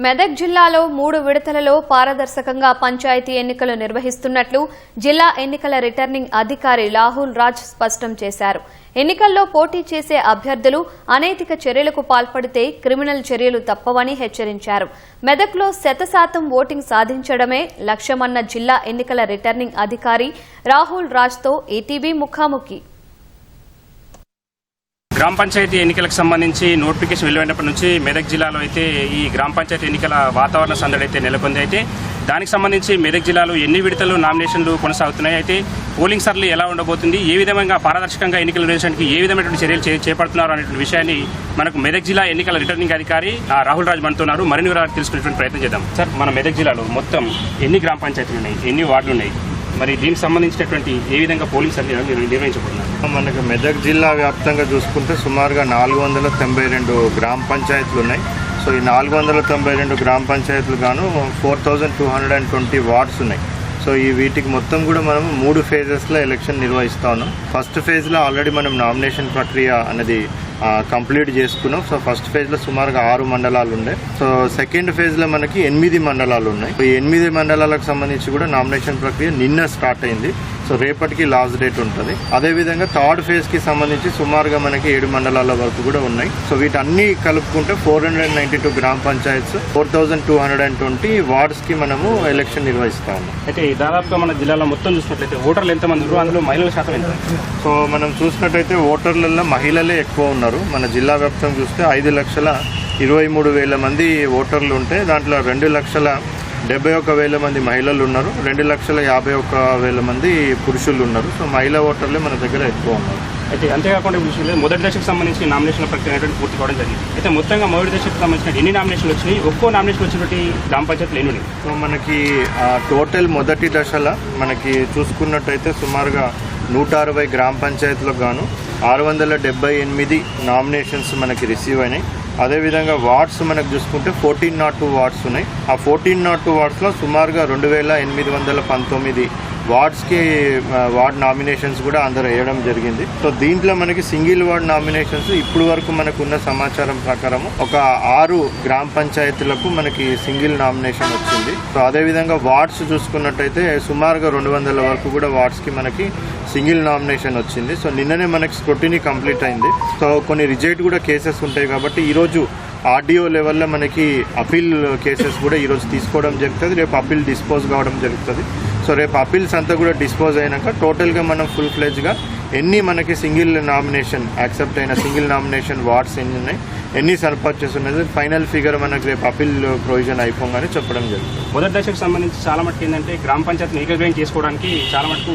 మెదక్ జిల్లాలో 3 విడతలలో పారదర్శకంగా పంచాయతీ ఎన్నికలు నిర్వహిస్తున్నట్లు జిల్లా ఎన్నికల రిటర్నింగ్ అధికారి రాహుల్ రాజ్ స్పష్టం చేశారు. ఎన్నికల్లో పోటీ చేసే అభ్యర్థులు అనైతిక చర్యలకు పాల్పడితే క్రిమినల్ చర్యలు తప్పవని హెచ్చరించారు. మెదక్లో 100% ఓటింగ్ సాధించడమే లక్ష్యమన్న జిల్లా ఎన్నికల రిటర్నింగ్ అధికారి రాహుల్ రాజ్తో ఈటీవీ ముఖాముఖి. గ్రామ పంచాయతీ ఎన్నికలకు సంబంధించి నోటిఫికేషన్ వెలువడినప్పటి నుంచి మెదక్ జిల్లాలో అయితే ఈ గ్రామ పంచాయతీ ఎన్నికల వాతావరణ సందడి అయితే నెలకొంది. అయితే దానికి సంబంధించి మెదక్ జిల్లాలో ఎన్ని విడతలు నామినేషన్లు కొనసాగుతున్నాయి, అయితే పోలింగ్ సర్లు ఎలా ఉండబోతుంది, ఏ విధంగా పారదర్శకంగా ఎన్నికలు నిర్వహించడానికి ఏ విధమైనటువంటి చర్యలు చేపడుతున్నారు అనేటువంటి విషయాన్ని మనకు మెదక్ జిల్లా ఎన్నికల రిటర్నింగ్ అధికారి రాహుల్ రాజ్ మనతున్నారు. మరిన్ని వివరాలు తెలుసుకునేటువంటి ప్రయత్నం చేద్దాం. సార్, మన మెదక్ జిల్లాలో మొత్తం ఎన్ని గ్రామ పంచాయతీలు ఉన్నాయి, ఎన్ని వార్డులు ఉన్నాయి, మరి దీనికి సంబంధించినటువంటి ఏ విధంగా పోలింగ్ సర్లు నిర్వహించబడుతున్నారు? మనకు మెదక్ జిల్లా వ్యాప్తంగా చూసుకుంటే సుమారుగా 492 గ్రామ పంచాయతీలు ఉన్నాయి. సో ఈ 492 గ్రామ పంచాయతీలు గాను 4220 వార్డ్స్ ఉన్నాయి. సో ఈ వీటికి మొత్తం కూడా మనం 3 ఫేజెస్లో ఎలక్షన్ నిర్వహిస్తా ఉన్నాం. ఫస్ట్ ఫేజ్లో ఆల్రెడీ మనం నామినేషన్ ప్రక్రియ అనేది కంప్లీట్ చేసుకున్నాం. సో ఫస్ట్ ఫేజ్లో సుమారుగా 6 మండలాలు ఉన్నాయి. సో సెకండ్ ఫేజ్లో మనకి 8 మండలాలు ఉన్నాయి. ఈ 8 మండలాలకు సంబంధించి కూడా నామినేషన్ ప్రక్రియ నిన్న స్టార్ట్ అయింది. సో రేపటికి లాస్ట్ డేట్ ఉంటుంది. అదేవిధంగా థర్డ్ ఫేజ్కి సంబంధించి సుమారుగా మనకి 7 మండలాల వరకు కూడా ఉన్నాయి. సో వీటన్ని కలుపుకుంటే 492 గ్రామ పంచాయత్స్ 4220 వార్డ్స్కి మనము ఎలక్షన్ నిర్వహిస్తా ఉన్నాం. అయితే దాదాపుగా మన జిల్లాలో మొత్తం చూసినట్లయితే ఓటర్లు ఎంతమంది ఉన్నారు, అందులో మహిళల శాతం ఎంత? సో మనం చూసినట్టయితే ఓటర్లలో మహిళలే ఎక్కువ ఉన్నారు. మన జిల్లా వ్యాప్తంగా చూస్తే 5,23,000 మంది ఓటర్లు ఉంటే దాంట్లో 2,71,000 మంది మహిళలు ఉన్నారు, 2,51,000 మంది పురుషులు ఉన్నారు. సో మహిళా ఓటర్లే మన దగ్గర ఎక్కువ ఉన్నారు. అయితే అంతేకాకుండా మొదటి దశకు సంబంధించి నామినేషన్ల ప్రక్రియ అనేటువంటి పూర్తి కావడం జరిగింది. అయితే మొత్తంగా మొదటి దశకు సంబంధించిన ఎన్ని నామినేషన్లు వచ్చినాయి, ఒక్కో నామినేషన్ వచ్చినటువంటి గ్రామ పంచాయతీలు ఎన్ని ఉన్నాయి? సో మనకి టోటల్ మొదటి దశలో మనకి చూసుకున్నట్టయితే సుమారుగా 160 గ్రామ పంచాయతీలకు గాను 678 నామినేషన్స్ మనకి రిసీవ్ అయినాయి. అదేవిధంగా వార్డ్స్ మనకు చూసుకుంటే 1402 వార్డ్స్ ఉన్నాయి. ఆ 1402 వార్డ్స్లో సుమారుగా 2819 వార్డ్స్కి వార్డ్ నామినేషన్స్ కూడా అందరూ వేయడం జరిగింది. సో దీంట్లో మనకి సింగిల్ వార్డ్ నామినేషన్స్ ఇప్పుడు వరకు మనకు ఉన్న సమాచారం ప్రకారం ఒక 6 గ్రామ పంచాయతీలకు మనకి సింగిల్ నామినేషన్ వచ్చింది. సో అదేవిధంగా వార్డ్స్ చూసుకున్నట్టయితే సుమారుగా 200 వరకు కూడా వార్డ్స్కి మనకి సింగిల్ నామినేషన్ వచ్చింది. సో నిన్ననే మనకి స్క్రూటినీ కంప్లీట్ అయింది. సో కొన్ని రిజెక్ట్ కూడా కేసెస్ ఉంటాయి కాబట్టి ఈరోజు ఆర్డీఓ లెవెల్లో మనకి అపీల్ కేసెస్ కూడా ఈరోజు తీసుకోవడం జరుగుతుంది. రేపు అపీల్ డిస్పోజ్ కావడం జరుగుతుంది. సో రేపు అపీల్స్ అంతా కూడా డిస్పోజ్ అయినాక టోటల్గా మనం ఫుల్ ఫ్లెజ్గా ఎన్ని మనకి సింగిల్ నామినేషన్ యాక్సెప్ట్ అయిన సింగిల్ నామినేషన్ వార్డ్స్ ఎన్ని ఉన్నాయి, ఎన్ని సర్పంచెస్ ఉన్నది, ఫైనల్ ఫిగర్ మనకు రేపు అపీల్ ప్రొవిజన్ అయిపోగానే చెప్పడం జరుగుతుంది. మొదటి దశకు సంబంధించి చాలా మటుకు ఏంటంటే గ్రామ పంచాయతీని ఏకగ్రహం చేసుకోవడానికి చాలా మటుకు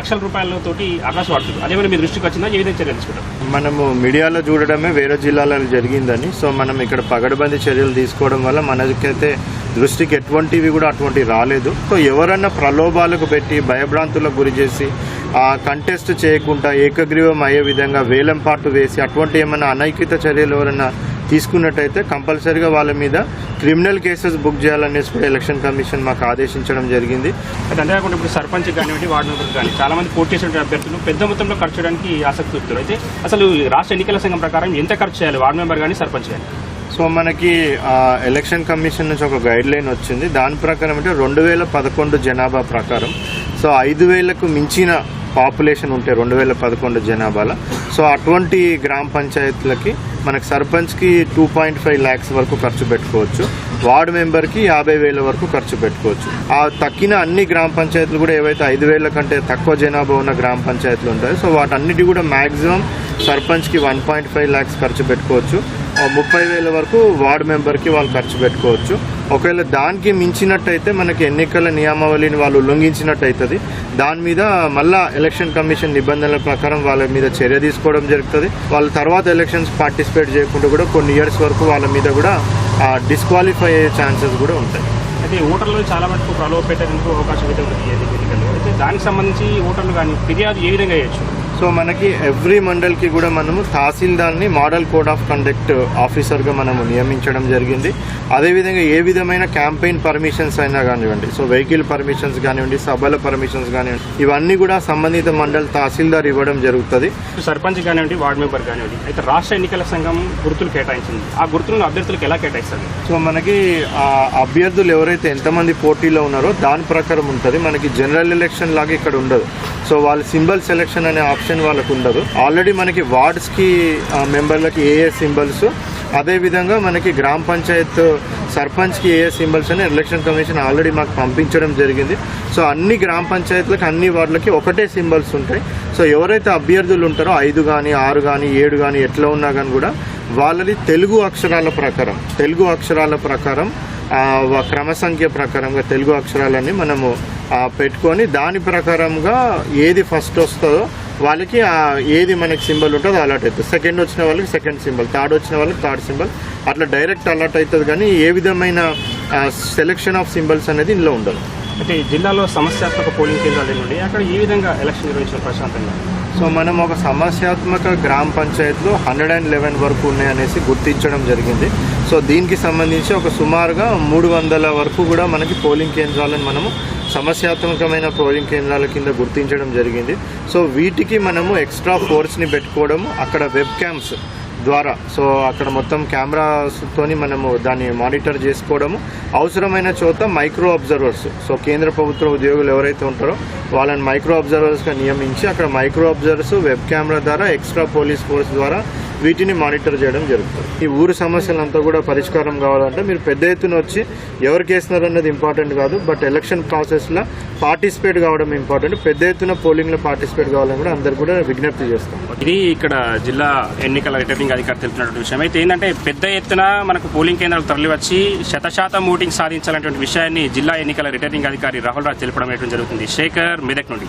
లక్షల రూపాయలతోటి అవకాశం పడుతుంది. అదేవిధంగా మీ దృష్టికి వచ్చిందా, ఏ విధంగా చర్యలు తీసుకుంటారు? మనము మీడియాలో చూడడమే వేరే జిల్లాలలో జరిగిందని. సో మనం ఇక్కడ పగడబందీ చర్యలు తీసుకోవడం వల్ల మనకైతే దృష్టికి ఎటువంటివి కూడా అటువంటి రాలేదు. సో ఎవరన్నా ప్రలోభాలకు పెట్టి భయభ్రాంతులకు గురి చేసి కంటెస్ట్ చేయకుండా ఏకగ్రీవం అయ్యే విధంగా వేలంపాటు వేసి అటువంటి ఏమైనా అనైతిక చర్యలు ఎవరైనా తీసుకున్నట్టయితే కంపల్సరీగా వాళ్ళ మీద క్రిమినల్ కేసెస్ బుక్ చేయాలనేసి కూడా ఎలక్షన్ కమిషన్ మాకు ఆదేశించడం జరిగింది. అయితే అంతేకాకుండా ఇప్పుడు సర్పంచ్ కానివ్వండి, వార్డు మెంబర్స్ కానీ చాలా మంది పోటీ చేసిన అభ్యర్థులు పెద్ద మొత్తంలో ఖర్చు చేయడానికి ఆసక్తి చూపుతారు. అయితే అసలు రాష్ట్ర ఎన్నికల సంఘం ప్రకారం ఎంత ఖర్చు చేయాలి వార్డు మెంబర్ కానీ సర్పంచ్ కానీ? సో మనకి ఎలక్షన్ కమిషన్ నుంచి ఒక గైడ్ లైన్ వచ్చింది. దాని ప్రకారం అంటే 2011 జనాభా ప్రకారం సో 5,000కు మించిన పాపులేషన్ ఉంటే 2011 జనాభాలో సో అటువంటి గ్రామ పంచాయతీలకి మనకు సర్పంచ్కి 2.5 lakhs వరకు ఖర్చు పెట్టుకోవచ్చు, వార్డు మెంబర్కి 50,000 వరకు ఖర్చు పెట్టుకోవచ్చు. ఆ తక్కిన అన్ని గ్రామ పంచాయతీలు కూడా ఏవైతే 5,000 కంటే తక్కువ జనాభా ఉన్న గ్రామ పంచాయతీలు ఉంటాయో సో వాటన్నిటి కూడా మ్యాక్సిమం సర్పంచ్కి 1.5 lakhs ఖర్చు పెట్టుకోవచ్చు, 30,000 వరకు వార్డు మెంబర్కి వాళ్ళు ఖర్చు పెట్టుకోవచ్చు. ఒకవేళ దానికి మించినట్టయితే మనకి ఎన్నికల నియమావళిని వాళ్ళు ఉల్లంఘించినట్టు అవుతుంది. దాని మీద మళ్ళా ఎలక్షన్ కమిషన్ నిబంధనల ప్రకారం వాళ్ళ మీద చర్య తీసుకోవడం జరుగుతుంది. వాళ్ళ తర్వాత ఎలక్షన్స్ పార్టిసిపేట్ చేయకుండా కూడా కొన్ని ఇయర్స్ వరకు వాళ్ళ మీద కూడా డిస్క్వాలిఫై అయ్యే ఛాన్సెస్ కూడా ఉంటాయి. అయితే ఓటర్లు చాలా మటుకు ప్రలోభ పెట్టడానికి అవకాశం అయితే ఉంది ఎన్నికల్లో. అయితే దానికి సంబంధించి ఓటర్లు కానీ ఫిర్యాదు ఏ విధంగా చేయొచ్చు? సో మనకి ఎవ్రీ మండల్కి కూడా మనము తహసీల్దార్ని మోడల్ కోడ్ ఆఫ్ కండక్ట్ ఆఫీసర్గా మనము నియమించడం జరిగింది. అదేవిధంగా ఏ విధమైన క్యాంపెయిన్ పర్మిషన్స్ అయినా కానివ్వండి, సో వెహికల్ పర్మిషన్స్ కానివ్వండి, సభల పర్మిషన్స్ కానివ్వండి, ఇవన్నీ కూడా సంబంధిత మండల్ తహసీల్దార్ ఇవ్వడం జరుగుతుంది. సర్పంచ్ కానివ్వండి, వార్డు మెంబర్ కానివ్వండి, అయితే రాష్ట్ర ఎన్నికల సంఘం గుర్తులు కేటాయించింది. ఆ గుర్తులను అభ్యర్థులకు ఎలా కేటాయిస్తారు? సో మనకి ఆ అభ్యర్థులు ఎవరైతే ఎంతమంది పోటీలో ఉన్నారో దాని ప్రకారం ఉంటుంది. మనకి జనరల్ ఎలక్షన్ లాగా ఇక్కడ ఉండదు. సో వాళ్ళ సింబల్ సెలెక్షన్ అనే ఆప్షన్ వాళ్ళకు ఉండదు. ఆల్రెడీ మనకి వార్డ్స్కి మెంబర్లకి ఏ సింబల్స్, అదేవిధంగా మనకి గ్రామ పంచాయత్ సర్పంచ్కి ఏ సింబల్స్ అని ఎలక్షన్ కమిషన్ ఆల్రెడీ మాకు పంపించడం జరిగింది. సో అన్ని గ్రామ పంచాయతీలకు అన్ని వార్డులకి ఒకటే సింబల్స్ ఉంటాయి. సో ఎవరైతే అభ్యర్థులు ఉంటారో 5 కానీ 6 కానీ 7 కానీ ఎట్లా ఉన్నా కానీ కూడా వాళ్ళది తెలుగు అక్షరాల ప్రకారం క్రమ సంఖ్య ప్రకారంగా తెలుగు అక్షరాలన్నీ మనము పెట్టుకొని దాని ప్రకారంగా ఏది ఫస్ట్ వస్తుందో వాళ్ళకి ఏది మనకి సింబల్ ఉంటుందో అలాట్ అవుతుంది. సెకండ్ వచ్చిన వాళ్ళకి సెకండ్ సింబల్, థర్డ్ వచ్చిన వాళ్ళకి థర్డ్ సింబల్, అట్లా డైరెక్ట్ అలాట్ అవుతుంది. కానీ ఏ విధమైన సెలెక్షన్ ఆఫ్ సింబల్స్ అనేది ఇందులో ఉండదు. అంటే జిల్లాలో సమస్యాత్మక పోలింగ్ కేంద్రాలు నుండి అక్కడ ఏ విధంగా ఎలక్షన్ నిర్వహించిన ప్రశాంతంగా? సో మనం ఒక సమస్యాత్మక గ్రామ పంచాయతీలో 111 వరకు ఉన్నాయనేసి గుర్తించడం జరిగింది. సో దీనికి సంబంధించి ఒక సుమారుగా 300 వరకు కూడా మనకి పోలింగ్ కేంద్రాలను మనము సమస్యాత్మకమైన పోలింగ్ కేంద్రాల కింద గుర్తించడం జరిగింది. సో వీటికి మనము ఎక్స్ట్రా ఫోర్స్ని పెట్టుకోవడము, అక్కడ వెబ్ క్యామ్స్ ద్వారా, సో అక్కడ మొత్తం కెమెరాస్తోని మనము దాన్ని మానిటర్ చేసుకోవడము, అవసరమైన చోట మైక్రో అబ్జర్వర్స్, సో కేంద్ర ప్రభుత్వ ఉద్యోగులు ఎవరైతే ఉంటారో వాళ్ళని మైక్రో అబ్జర్వర్స్గా నియమించి అక్కడ మైక్రో అబ్జర్వర్స్ వెబ్ కెమెరా ద్వారా ఎక్స్ట్రా పోలీస్ ఫోర్స్ ద్వారా వీటిని మానిటర్ చేయడం జరుగుతుంది. ఈ ఊరు సమస్యలంతా కూడా పరిష్కారం కావాలంటే మీరు పెద్ద ఎత్తున వచ్చి ఎవరికి వేస్తున్నారు అన్నది ఇంపార్టెంట్ కాదు, బట్ ఎలక్షన్ ప్రాసెస్లో పార్టిసిపేట్ కావడం ఇంపార్టెంట్. పెద్ద ఎత్తున పోలింగ్లో పార్టిసిపేట్ కావాలని కూడా అందరు కూడా విజ్ఞప్తి చేస్తాం. ఇది ఇక్కడ జిల్లా ఎన్నికల రిటర్నింగ్ అధికారి తెలుపుతున్నటువంటి విషయం. అయితే ఏంటంటే పెద్ద ఎత్తున మనకు పోలింగ్ కేంద్రాలు తరలివచ్చి 100% ఓటింగ్ సాధించాలనేటువంటి విషయాన్ని జిల్లా ఎన్నికల రిటర్నింగ్ అధికారి రాహుల్ రాజ్ తెలపడం జరుగుతుంది. శేఖర్, మెదక్ నుండి.